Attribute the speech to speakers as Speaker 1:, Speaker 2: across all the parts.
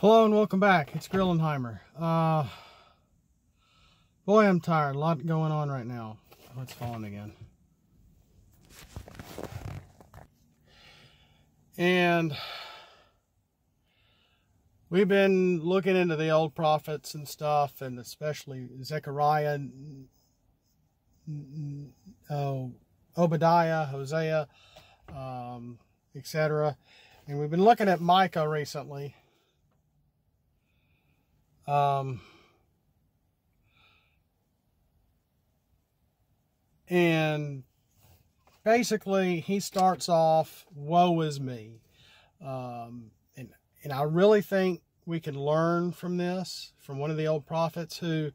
Speaker 1: Hello and welcome back. It's Grillenheimer. Boy, I'm tired. A lot going on right now. Oh, it's falling again. And we've been looking into the old prophets and stuff, and especially Zechariah, Obadiah, Hosea, etc. And we've been looking at Micah recently. And basically he starts off, woe is me. And I really think we can learn from this, from one of the old prophets who,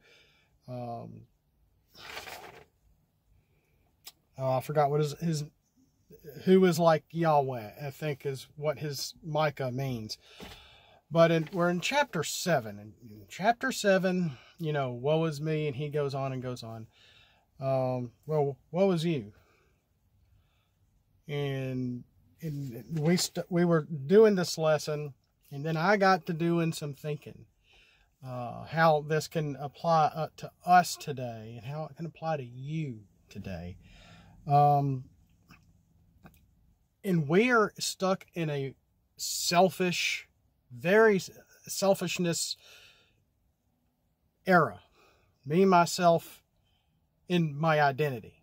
Speaker 1: I forgot what who is like Yahweh, I think is what his Micah means. But we're in chapter 7. And in chapter 7, you know, woe is me, and he goes on and goes on. Well, woe is you. And we were doing this lesson, and then I got to doing some thinking. How this can apply to us today, and how it can apply to you today. And we are stuck in a very selfishness era. Me, myself, in my identity.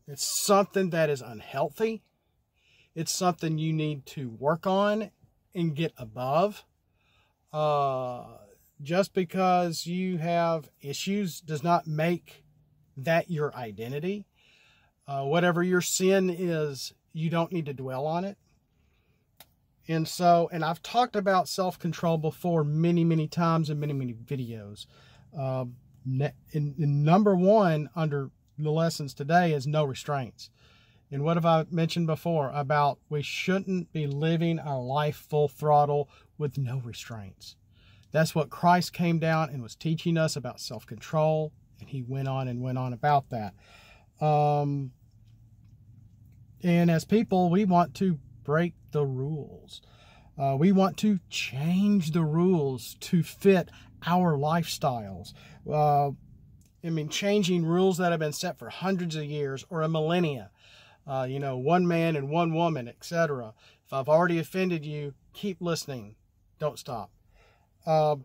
Speaker 1: It's something that is unhealthy. It's something you need to work on and get above. Just because you have issues does not make that your identity. Whatever your sin is, you don't need to dwell on it. And I've talked about self-control before many times in many videos. Number one under the lessons today is no restraints. And what have I mentioned before about we shouldn't be living our life full throttle with no restraints. That's what Christ came down and was teaching us about self-control. And he went on about that. And as people, we want to break the rules. We want to change the rules to fit our lifestyles. Changing rules that have been set for hundreds of years or a millennia. One man and one woman, etc. If I've already offended you, keep listening. Don't stop. You're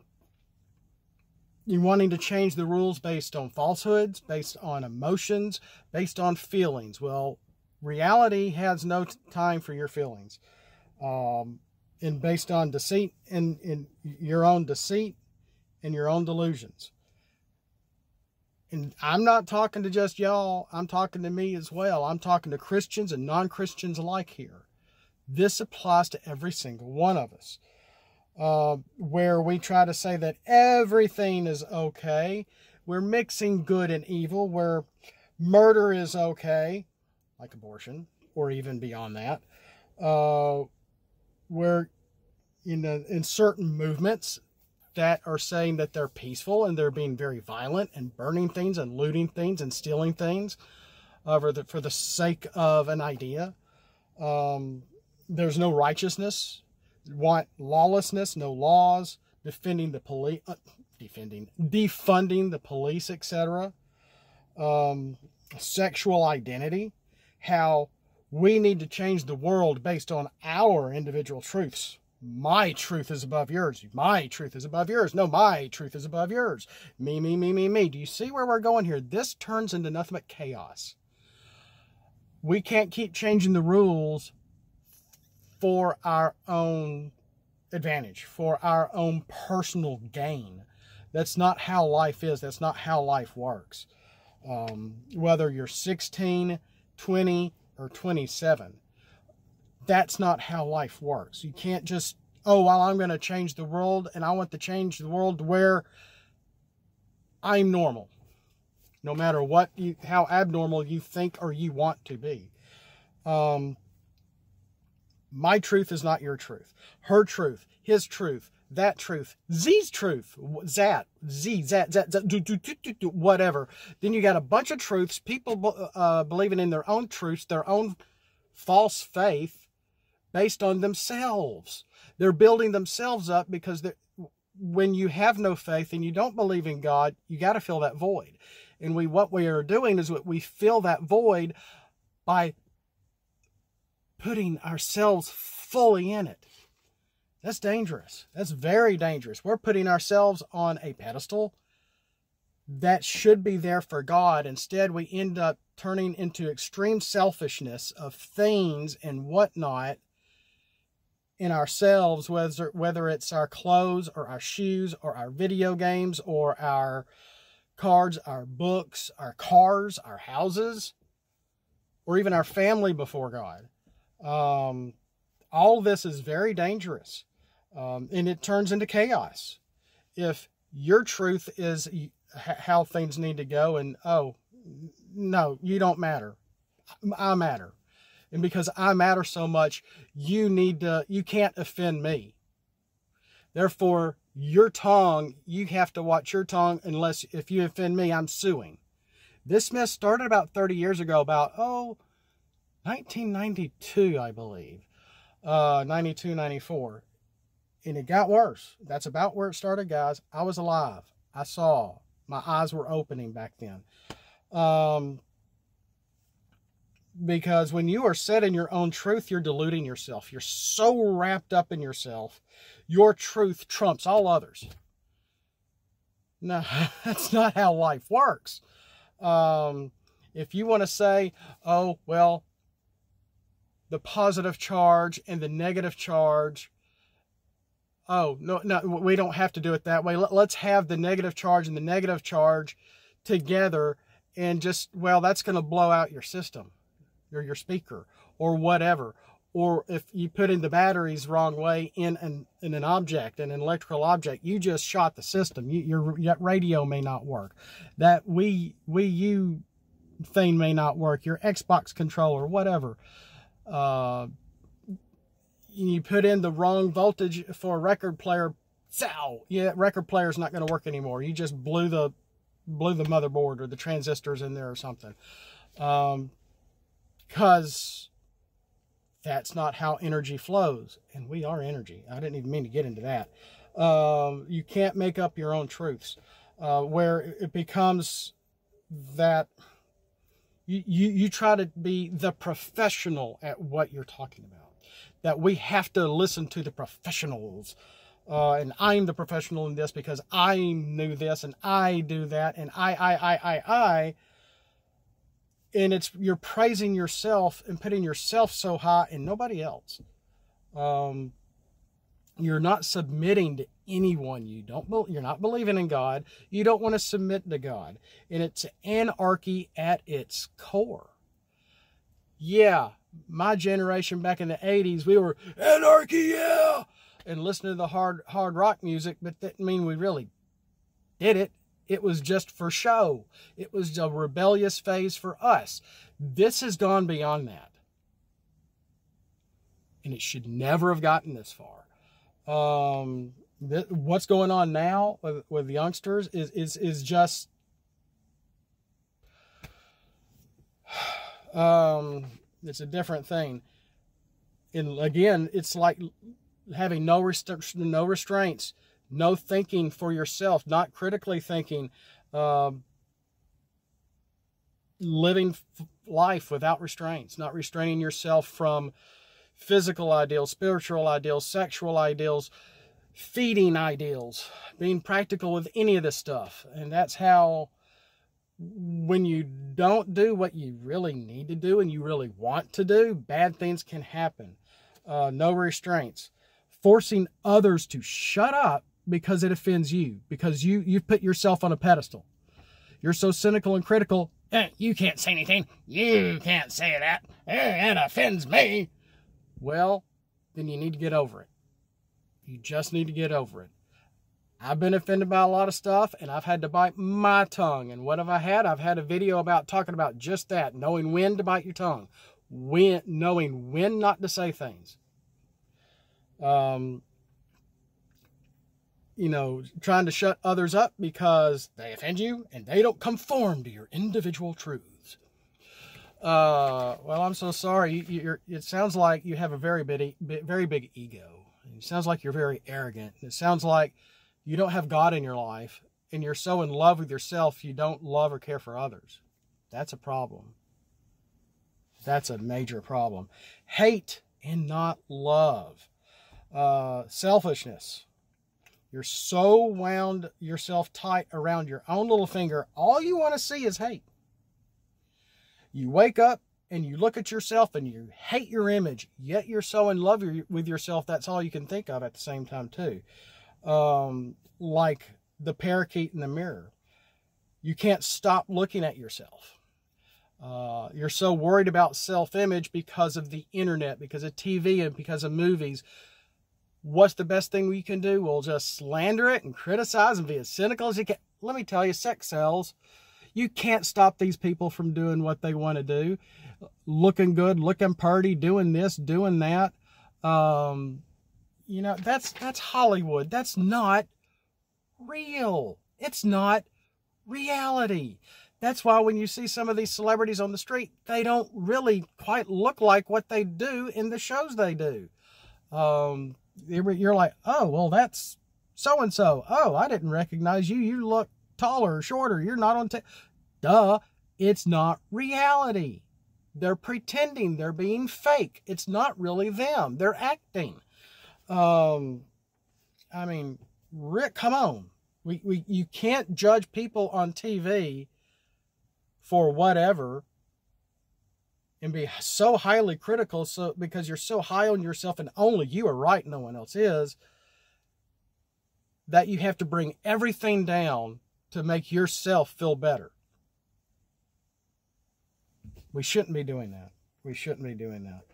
Speaker 1: wanting to change the rules based on falsehoods, based on emotions, based on feelings. Well, reality has no time for your feelings. And based on deceit and your own deceit and your own delusions. And I'm not talking to just y'all. I'm talking to me as well. I'm talking to Christians and non-Christians alike here. This applies to every single one of us. Where we try to say that everything is okay. We're mixing good and evil. Where murder is okay, like abortion, or even beyond that. Where, in certain movements that are saying that they're peaceful and they're being very violent and burning things and looting things and stealing things for the sake of an idea. There's no righteousness. Want lawlessness, no laws, defunding the police, etc. Sexual identity, how we need to change the world based on our individual truths. My truth is above yours. My truth is above yours. No, my truth is above yours. Me. Do you see where we're going here? This turns into nothing but chaos. We can't keep changing the rules for our own advantage, for our own personal gain. That's not how life is. That's not how life works. Whether you're 16, 20, or 27, that's not how life works. You can't just, I'm going to change the world, and I want to change the world to where I'm normal. No matter how abnormal you think or you want to be. My truth is not your truth. Her truth, his truth, that truth, Z's truth, whatever. Then you got a bunch of truths, people believing in their own truths, their own false faith based on themselves. They're building themselves up because when you have no faith and you don't believe in God, you got to fill that void. And what we are doing is we fill that void by putting ourselves fully in it. That's dangerous. That's very dangerous. We're putting ourselves on a pedestal that should be there for God. Instead, we end up turning into extreme selfishness of things and whatnot in ourselves, whether it's our clothes or our shoes or our video games or our cards, our books, our cars, our houses, or even our family before God. All this is very dangerous, and it turns into chaos. If your truth is how things need to go, and oh, no, you don't matter. I matter. And because I matter so much, you can't offend me. Therefore, your tongue, you have to watch your tongue, if you offend me, I'm suing. This mess started about 30 years ago, about 1992, I believe. 92, 94. And it got worse. That's about where it started, guys. I was alive. I saw. My eyes were opening back then. Because when you are set in your own truth, you're deluding yourself. You're so wrapped up in yourself. Your truth trumps all others. No, that's not how life works. If you want to say, oh, well, the positive charge and the negative charge, oh, no, we don't have to do it that way. Let's have the negative charge and the negative charge together, and just, well, that's going to blow out your system or your speaker or whatever. Or if you put in the batteries wrong way in an object, an electrical object, you just shot the system. Your radio may not work. That Wii U thing may not work. Your Xbox controller, whatever. You put in the wrong voltage for a record player. Yeah, record player's not going to work anymore. You just blew the motherboard or the transistors in there or something. Because that's not how energy flows. And we are energy. I didn't even mean to get into that. You can't make up your own truths. Where it becomes that you try to be the professional at what you're talking about. That we have to listen to the professionals. And I'm the professional in this because I knew this and I do that and I. And you're praising yourself and putting yourself so high and nobody else. You're not submitting to anyone. You're not believing in God. You don't want to submit to God. And it's anarchy at its core. Yeah, my generation back in the 80s, we were anarchy, yeah, and listening to the hard rock music, but that didn't mean we really did it. It was just for show. It was a rebellious phase for us. This has gone beyond that. And it should never have gotten this far. What's going on now with the youngsters is just... it's a different thing. And again, it's like having no restraints. No thinking for yourself, not critically thinking, living life without restraints, not restraining yourself from physical ideals, spiritual ideals, sexual ideals, feeding ideals, being practical with any of this stuff. And that's how, when you don't do what you really need to do and you really want to do, bad things can happen. No restraints. Forcing others to shut up because it offends you, because you've put yourself on a pedestal. You're so cynical and critical. You can't say anything. You can't say that. It offends me. Well, then you need to get over it. You just need to get over it. I've been offended by a lot of stuff, and I've had to bite my tongue. And what have I had? I've had a video talking about just that, knowing when to bite your tongue, knowing when not to say things. Trying to shut others up because they offend you and they don't conform to your individual truths. Well, I'm so sorry. It sounds like you have a very big ego. It sounds like you're very arrogant. It sounds like you don't have God in your life, and you're so in love with yourself you don't love or care for others. That's a problem. That's a major problem. Hate and not love. Selfishness. You're so wound yourself tight around your own little finger, all you want to see is hate. You wake up and you look at yourself and you hate your image, yet you're so in love with yourself, that's all you can think of at the same time too. Like the parakeet in the mirror. You can't stop looking at yourself. You're so worried about self-image because of the internet, because of TV, and because of movies. What's the best thing we can do? We'll just slander it and criticize and be as cynical as you can. Let me tell you, sex sells. You can't stop these people from doing what they want to do. Looking good, looking pretty, doing this, doing that. You know, that's Hollywood. That's not real. It's not reality. That's why when you see some of these celebrities on the street, they don't really quite look like what they do in the shows they do. You're like, oh, well, that's so-and-so. Oh, I didn't recognize you. You look taller or shorter. You're not on Duh, it's not reality. They're pretending. They're being fake. It's not really them. They're acting. I mean, Rick, come on. You can't judge people on TV for whatever and be so highly critical because you're so high on yourself and only you are right, no one else is, that you have to bring everything down to make yourself feel better. We shouldn't be doing that. We shouldn't be doing that.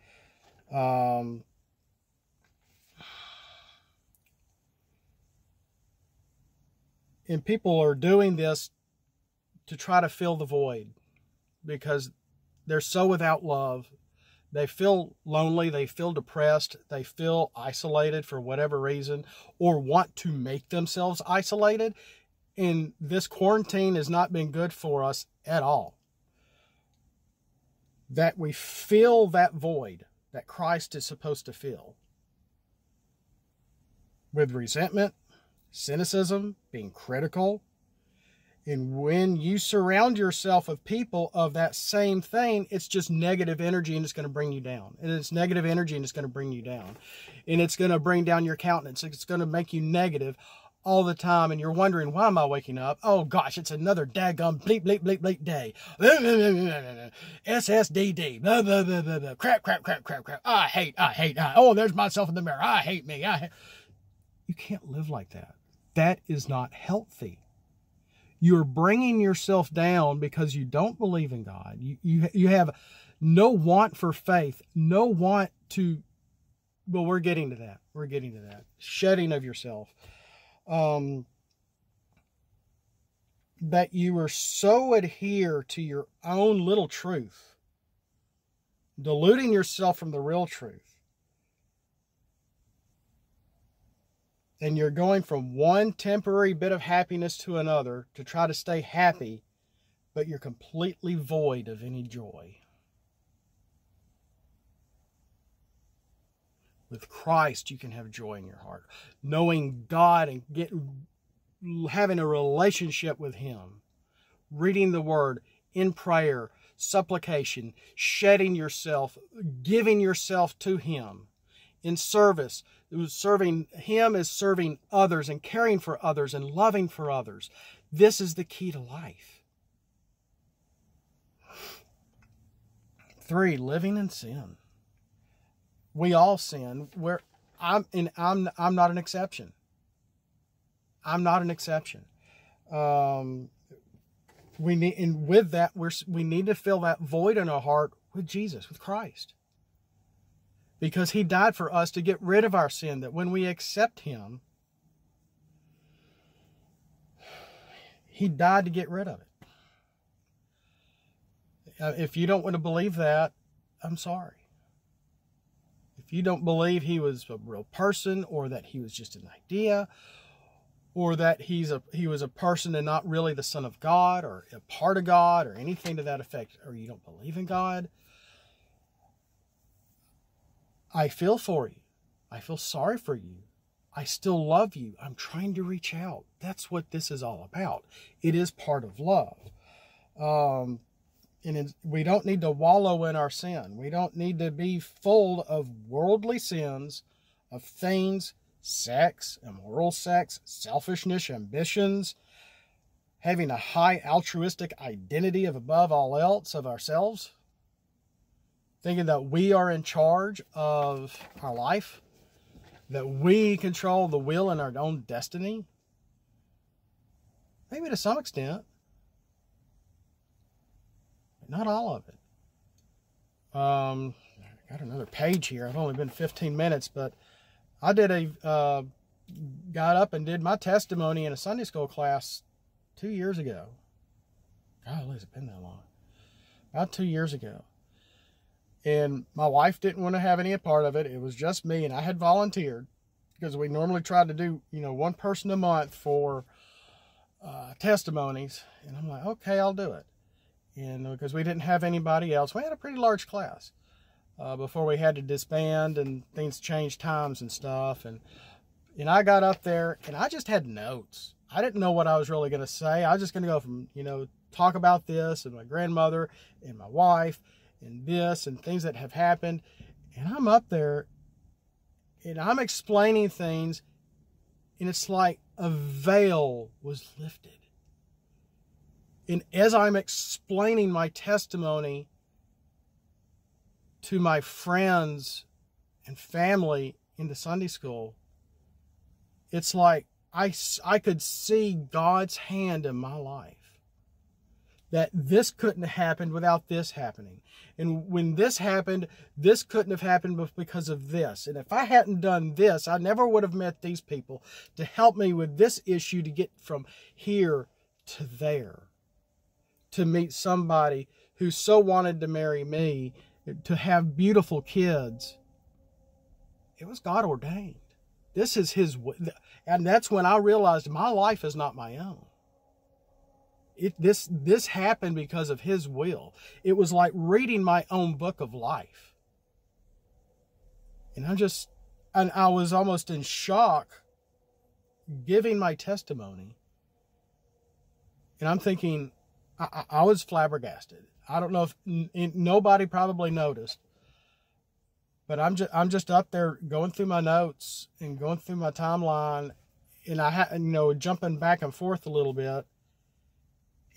Speaker 1: And people are doing this to try to fill the void because they're so without love. They feel lonely. They feel depressed. They feel isolated for whatever reason, or want to make themselves isolated. And this quarantine has not been good for us at all. That we fill that void that Christ is supposed to fill with resentment, cynicism, being critical. And when you surround yourself with people of that same thing, it's just negative energy and it's going to bring you down. And it's negative energy and it's going to bring you down. And it's going to bring down your countenance. It's going to make you negative all the time. And you're wondering, why am I waking up? Oh gosh, it's another daggum bleep, bleep, bleep, bleep day. SSDD. Blah, blah, blah, blah, blah. Crap, crap, crap, crap, crap. I hate. Oh, there's myself in the mirror. I hate me. You can't live like that. That is not healthy. You're bringing yourself down because you don't believe in God. You have no want for faith, no want to, well, we're getting to that. We're getting to that. Shedding of yourself. That you are so adhere to your own little truth, diluting yourself from the real truth. And you're going from one temporary bit of happiness to another to try to stay happy, but you're completely void of any joy. With Christ, you can have joy in your heart. Knowing God and having a relationship with Him. Reading the Word in prayer, supplication, shedding yourself, giving yourself to Him. In service, serving Him is serving others and caring for others and loving for others. This is the key to life. 3, living in sin. We all sin. I'm not an exception. I'm not an exception. We need, and with that, we need to fill that void in our heart with Jesus, with Christ. Because He died for us to get rid of our sin, that when we accept Him, He died to get rid of it. If you don't want to believe that, I'm sorry. If you don't believe He was a real person, or that He was just an idea, or that He was a person and not really the Son of God, or a part of God, or anything to that effect, or you don't believe in God, I feel for you. I feel sorry for you. I still love you. I'm trying to reach out. That's what this is all about. It is part of love. We don't need to wallow in our sin. We don't need to be full of worldly sins, of things, sex, immoral sex, selfishness, ambitions, having a high altruistic identity of above all else of ourselves, thinking that we are in charge of our life, that we control the will and our own destiny. Maybe to some extent, but not all of it. I got another page here. I've only been 15 minutes, but I got up and did my testimony in a Sunday school class 2 years ago. God, has it been that long? About 2 years ago. And my wife didn't want to have any part of it. It was just me, and I had volunteered because we normally try to do, one person a month for testimonies. And I'm like, okay, I'll do it. And because we didn't have anybody else, we had a pretty large class before we had to disband and things changed times and stuff. And I got up there and I just had notes. I didn't know what I was really going to say. I was just going to go from, talk about this and my grandmother and my wife and this and things that have happened. And I'm up there and I'm explaining things, and it's like a veil was lifted. And as I'm explaining my testimony to my friends and family in the Sunday school, it's like I could see God's hand in my life. That this couldn't have happened without this happening. And when this happened, this couldn't have happened because of this. And if I hadn't done this, I never would have met these people to help me with this issue to get from here to there. To meet somebody who so wanted to marry me, to have beautiful kids. It was God ordained. This is His, and that's when I realized my life is not my own. This happened because of His will. It was like reading my own book of life. And I was almost in shock giving my testimony. And I'm thinking, I was flabbergasted. I don't know if nobody probably noticed, but I'm just up there going through my notes and going through my timeline, and I had jumping back and forth a little bit.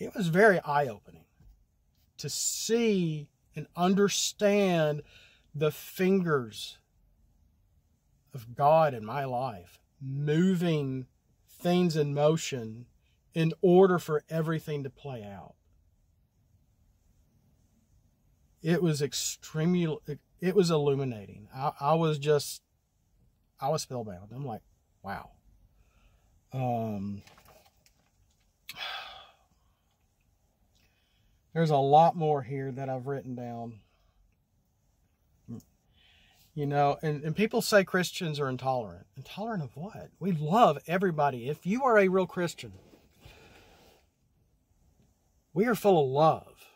Speaker 1: It was very eye-opening to see and understand the fingers of God in my life, moving things in motion in order for everything to play out. It was it was illuminating. I was spellbound. I'm like, wow. There's a lot more here that I've written down. And people say Christians are intolerant. Intolerant of what? We love everybody. If you are a real Christian, we are full of love.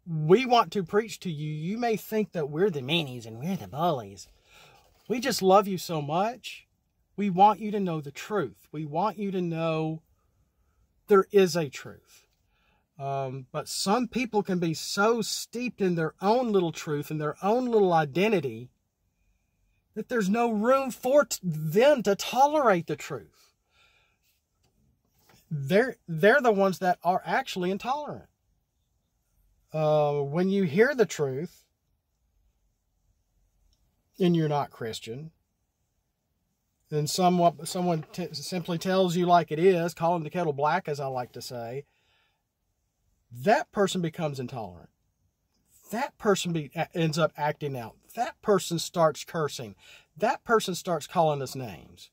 Speaker 1: We want to preach to you. You may think that we're the meanies and we're the bullies. We just love you so much. We want you to know the truth. We want you to know there is a truth. But some people can be so steeped in their own little truth and their own little identity that there's no room for them to tolerate the truth. They're the ones that are actually intolerant. When you hear the truth and you're not Christian, then someone simply tells you like it is, calling the kettle black, as I like to say, that person becomes intolerant. That person ends up acting out. That person starts cursing. That person starts calling us names.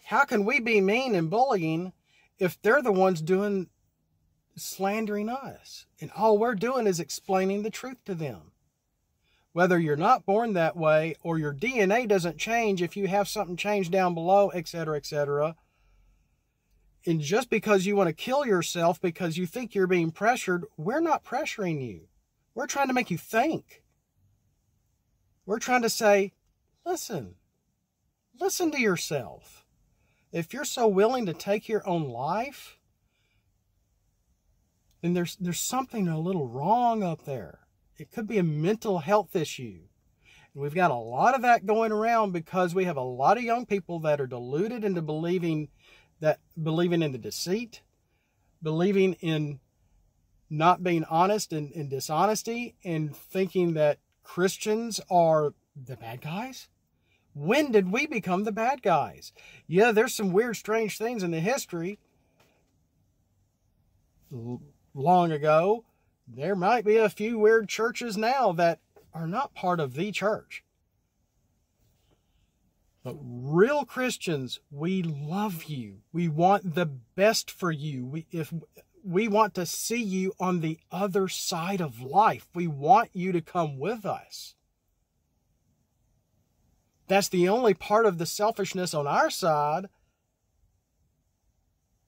Speaker 1: How can we be mean and bullying if they're the ones slandering us? And all we're doing is explaining the truth to them. Whether you're not born that way or your DNA doesn't change if you have something changed down below, etc., etc. And just because you want to kill yourself because you think you're being pressured, we're not pressuring you. We're trying to make you think. We're trying to say, listen. Listen to yourself. If you're so willing to take your own life, then there's something a little wrong up there. It could be a mental health issue. And we've got a lot of that going around because we have a lot of young people that are deluded into believing in the deceit, believing in not being honest and dishonesty, and thinking that Christians are the bad guys. When did we become the bad guys? Yeah, there's some weird, strange things in the history. Long ago, there might be a few weird churches now that are not part of the church. But real Christians, we love you. We want the best for you. We want to see you on the other side of life. We want you to come with us. That's the only part of the selfishness on our side.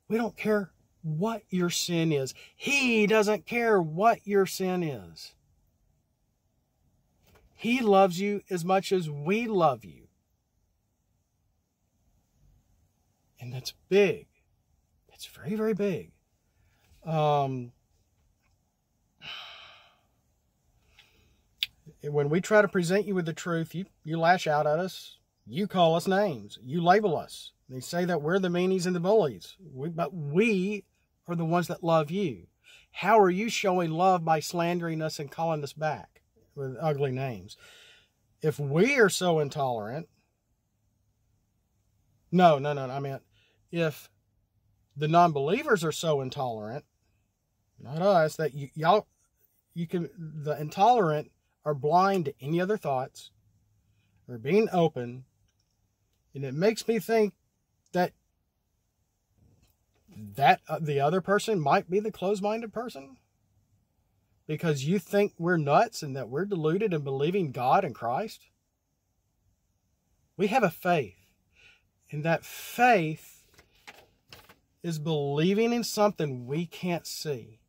Speaker 1: We don't care what your sin is. He doesn't care what your sin is. He loves you as much as we love you. And that's big. It's very, very big. When we try to present you with the truth, you lash out at us. You call us names. You label us. They say that we're the meanies and the bullies. But we are the ones that love you. How are you showing love by slandering us and calling us back with ugly names? If we are so intolerant, no, I meant if the non-believers are so intolerant, not us, that the intolerant are blind to any other thoughts, or being open, and it makes me think that the other person might be the closed-minded person, because you think we're nuts and that we're deluded in believing God and Christ. We have a faith, and that faith is believing in something we can't see,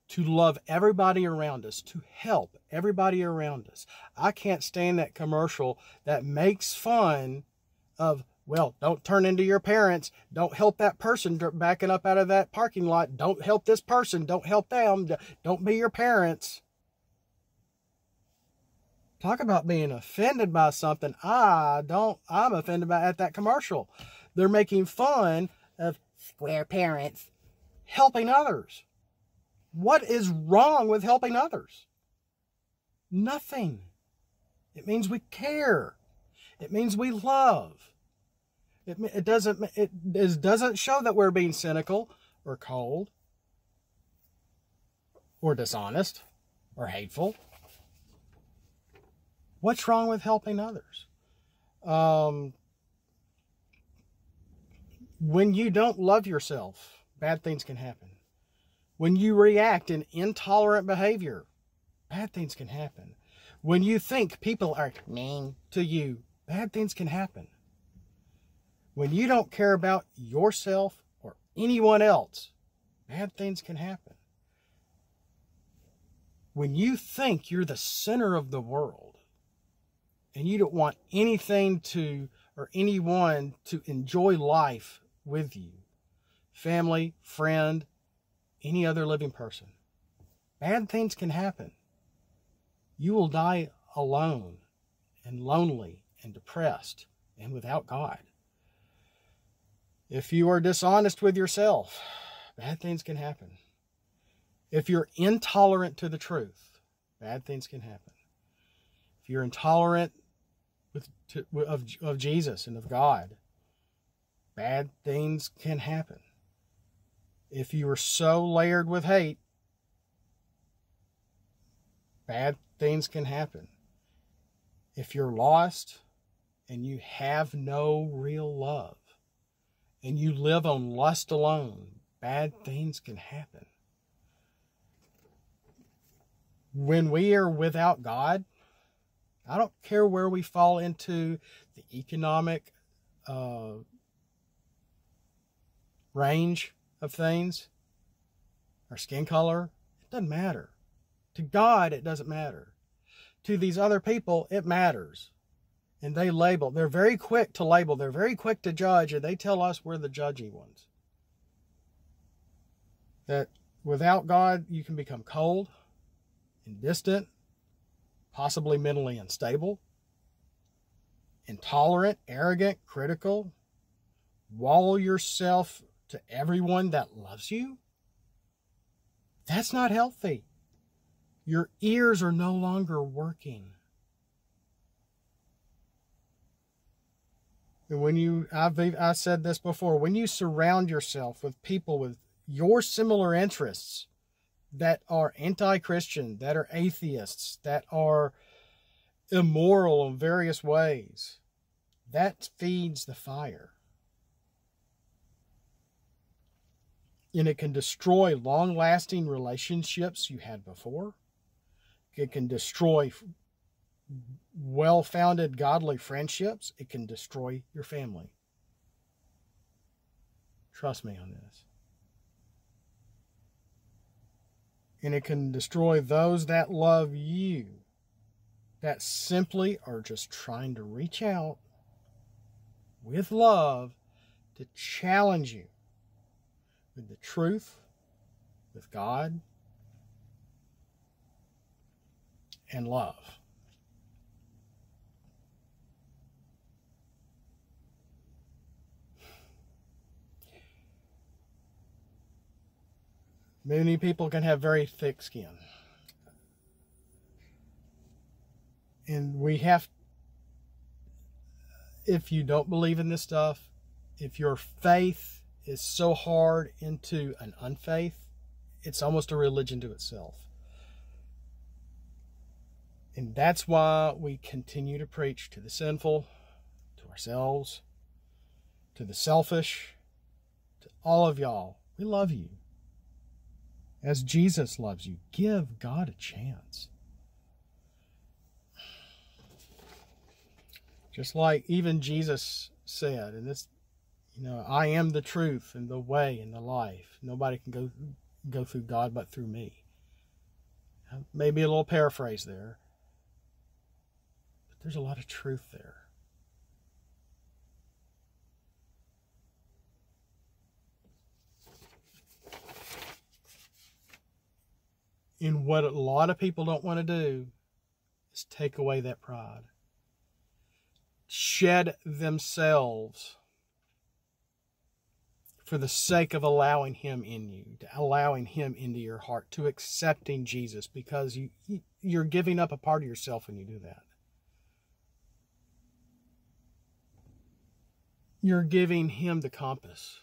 Speaker 1: to love everybody around us, to help everybody around us. I can't stand that commercial that makes fun of, well, don't turn into your parents. Don't help that person backing up out of that parking lot. Don't help this person. Don't help them. Don't be your parents. Talk about being offended by something. I'm offended at that commercial. They're making fun of square parents helping others. What is wrong with helping others? Nothing. It means we care. It means we love. It doesn't show that we're being cynical or cold or dishonest or hateful. What's wrong with helping others? When you don't love yourself, bad things can happen. When you react in intolerant behavior, bad things can happen. When you think people are mean to you, bad things can happen. When you don't care about yourself or anyone else, bad things can happen. When you think you're the center of the world and you don't want anything or anyone to enjoy life with you, family, friend, any other living person, bad things can happen. You will die alone and lonely and depressed and without God. If you are dishonest with yourself, bad things can happen. If you're intolerant to the truth, bad things can happen. If you're intolerant of Jesus and of God, bad things can happen. If you are so layered with hate, bad things can happen. If you're lost and you have no real love and you live on lust alone, bad things can happen. When we are without God, I don't care where we fall into the economic range of things, our skin color, it doesn't matter. To God, it doesn't matter. To these other people, it matters. And they label. They're very quick to label. They're very quick to judge, and they tell us we're the judgy ones. That without God, you can become cold and distant, possibly mentally unstable, intolerant, arrogant, critical, wall yourself to everyone that loves you. That's not healthy. Your ears are no longer working. And when I've said this before, when you surround yourself with people with your similar interests that are anti-Christian, that are atheists, that are immoral in various ways, that feeds the fire. And it can destroy long-lasting relationships you had before. It can destroy well-founded godly friendships. It can destroy your family. Trust me on this. And it can destroy those that love you, that simply are just trying to reach out with love to challenge you with the truth, with God, and love. Many people can have very thick skin. And we have, if you don't believe in this stuff, if your faith is so hard into an unfaith, it's almost a religion to itself. And that's why we continue to preach to the sinful, to ourselves, to the selfish, to all of y'all. We love you. As Jesus loves you, give God a chance. Just like even Jesus said, and this, I am the truth and the way and the life. Nobody can go through God but through me. Maybe a little paraphrase there, but there's a lot of truth there. And what a lot of people don't want to do is take away that pride. Shed themselves for the sake of allowing Him in you, to allowing Him into your heart, to accepting Jesus, because you're giving up a part of yourself when you do that. You're giving Him the compass.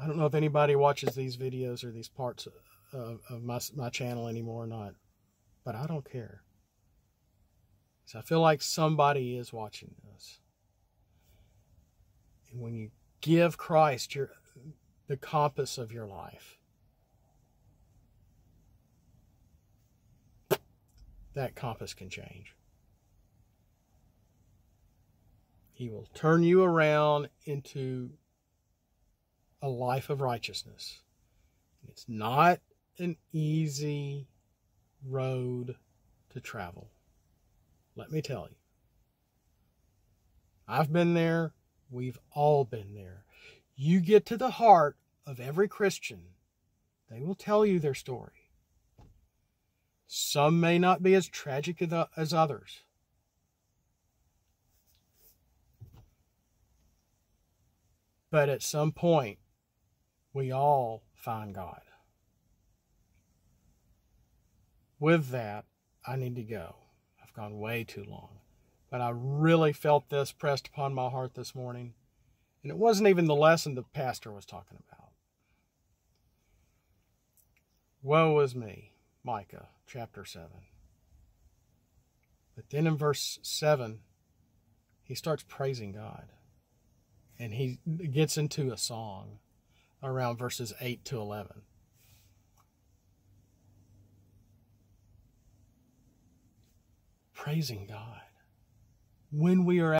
Speaker 1: I don't know if anybody watches these videos or these parts of my channel anymore or not, but I don't care. So I feel like somebody is watching this. And when you give Christ the compass of your life, that compass can change. He will turn you around into a life of righteousness. It's not an easy road to travel. Let me tell you. I've been there. We've all been there. You get to the heart of every Christian, they will tell you their story. Some may not be as tragic as others. But at some point, we all find God. With that, I need to go. I've gone way too long. But I really felt this pressed upon my heart this morning. And it wasn't even the lesson the pastor was talking about. Woe is me, Micah chapter 7. But then in verse 7, he starts praising God. And he gets into a song around verses 8 to 11. Praising God when we are